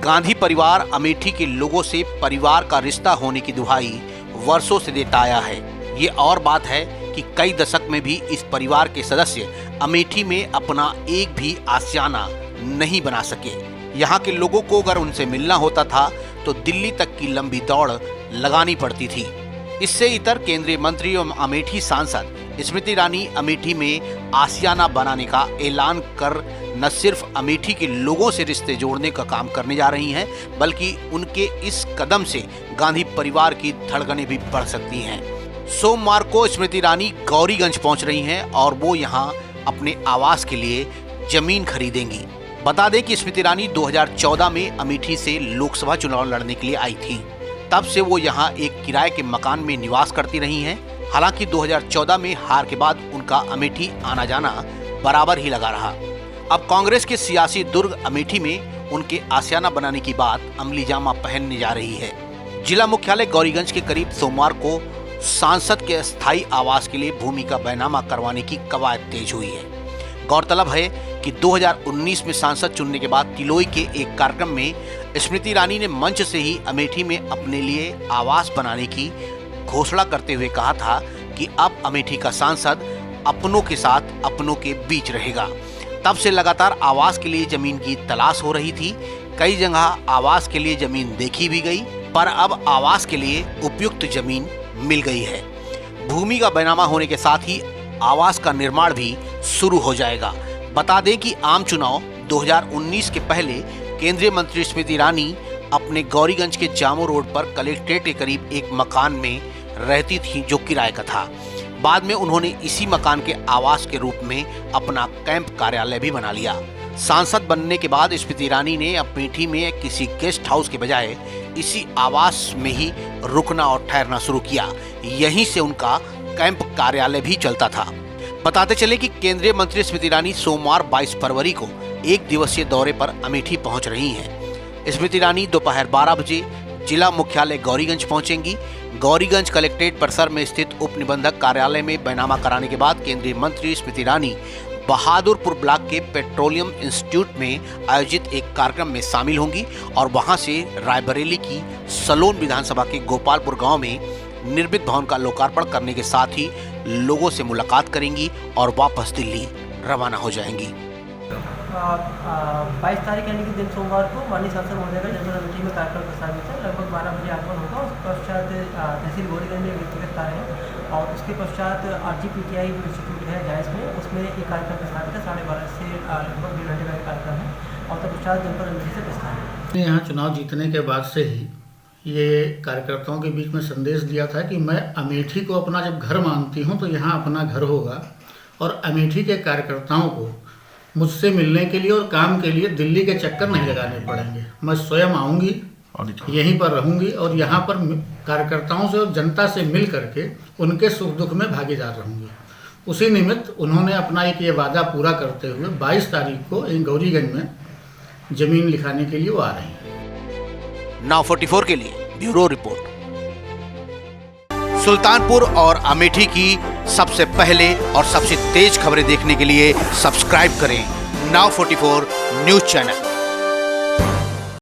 गांधी परिवार अमेठी के लोगों से परिवार का रिश्ता होने की दुहाई वर्षों से देता आया है। ये और बात है कि कई दशक में भी इस परिवार के सदस्य अमेठी में अपना एक भी आशियाना नहीं बना सके। यहाँ के लोगों को अगर उनसे मिलना होता था तो दिल्ली तक की लंबी दौड़ लगानी पड़ती थी। इससे इतर केंद्रीय मंत्री एवं अमेठी सांसद स्मृति ईरानी अमेठी में आशियाना बनाने का ऐलान कर न सिर्फ अमेठी के लोगों से रिश्ते जोड़ने का काम करने जा रही हैं, बल्कि उनके इस कदम से गांधी परिवार की धड़कनें भी बढ़ सकती हैं। सोमवार को स्मृति ईरानी गौरीगंज पहुंच रही हैं और वो यहां अपने आवास के लिए जमीन खरीदेंगी। बता दें कि स्मृति ईरानी 2014 में अमेठी से लोकसभा चुनाव लड़ने के लिए आई थी। तब से वो यहाँ एक किराए के मकान में निवास करती रही हैं। हालांकि 2014 में हार के बाद उनका अमेठी आना जाना बराबर ही लगा रहा। अब कांग्रेस के सियासी दुर्ग अमेठी में उनके आशियाना बनाने की बात अमली जामा पहनने जा रही है। जिला मुख्यालय गौरीगंज के करीब सोमवार को सांसद के अस्थायी आवास के लिए भूमि का बैनामा करवाने की कवायद तेज हुई है। गौरतलब है कि 2019 में सांसद चुनने के बाद तिलोई के एक कार्यक्रम में स्मृति ईरानी ने मंच से ही अमेठी में अपने लिए आवास बनाने की घोषणा करते हुए कहा था कि अब अमेठी का सांसद अपनों के साथ अपनों के बीच रहेगा। तब से लगातार आवास के लिए जमीन की तलाश हो रही थी। कई जगह आवास के लिए जमीन देखी भी गई, पर अब आवास के लिए उपयुक्त जमीन मिल गई है। भूमि का बैनामा होने के साथ ही आवास का निर्माण भी शुरू हो जाएगा। बता दें कि आम चुनाव 2019 के पहले केंद्रीय मंत्री स्मृति ईरानी अपने गौरीगंज के जामो रोड पर कलेक्ट्रेट के करीब एक मकान में रहती थी जो किराए का था। बाद में उन्होंने इसी मकान के आवास के रूप में अपना कैंप कार्यालय भी बना लिया। सांसद बनने के बाद स्मृति ईरानी ने अमेठी में किसी गेस्ट हाउस के बजाय इसी आवास में ही रुकना और ठहरना शुरू किया। यहीं से उनका कैंप कार्यालय भी चलता था। बताते चले कि केंद्रीय मंत्री स्मृति ईरानी सोमवार 22 फरवरी को एक दिवसीय दौरे पर अमेठी पहुंच रही हैं। स्मृति ईरानी दोपहर 12 बजे जिला मुख्यालय गौरीगंज पहुंचेंगी। गौरीगंज कलेक्ट्रेट परिसर में स्थित उप निबंधक कार्यालय में बैनामा कराने के बाद केंद्रीय मंत्री स्मृति ईरानी बहादुरपुर ब्लॉक के पेट्रोलियम इंस्टीट्यूट में आयोजित एक कार्यक्रम में शामिल होंगी और वहां से रायबरेली की सलोन विधानसभा के गोपालपुर गांव में निर्मित भवन का लोकार्पण करने के साथ ही लोगों से मुलाकात करेंगी और वापस दिल्ली रवाना हो जाएंगी। 22 तारीख यानी कि दिन सोमवार को माननीय सांसद महोदय का जनरल अमेठी में कार्यक्रम प्रस्तावित है। लगभग 12 बजे आगमन होगा। उसके पश्चात तहसील गौरीगंज में व्यक्तिगत कार्य है और उसके पश्चात RGPTI जो इंस्टीट्यूट है जायज़ में, उसमें एक कार्यक्रम प्रस्तावित है। 12:30 से लगभग 1.5 घंटे का कार्यक्रम है और तत्पश्चात जनपद अमेठी से प्रस्थान है। यहाँ चुनाव जीतने के बाद से ही ये कार्यकर्ताओं के बीच में संदेश दिया था कि मैं अमेठी को अपना जब घर मानती हूँ तो यहाँ अपना घर होगा और अमेठी के कार्यकर्ताओं को मुझसे मिलने के लिए और काम के लिए दिल्ली के चक्कर नहीं लगाने पड़ेंगे। मैं स्वयं आऊँगी, यहीं पर रहूँगी और यहाँ पर कार्यकर्ताओं से और जनता से मिल करके उनके सुख दुख में भागीदार रहूँगी। उसी निमित्त उन्होंने अपना एक ये वादा पूरा करते हुए 22 तारीख को गौरीगंज में जमीन लिखाने के लिए वो आ रही हैं। नाउ 44 के लिए ब्यूरो रिपोर्ट। सुल्तानपुर और अमेठी की सबसे पहले और सबसे तेज खबरें देखने के लिए सब्सक्राइब करें नाउ 44 न्यूज चैनल।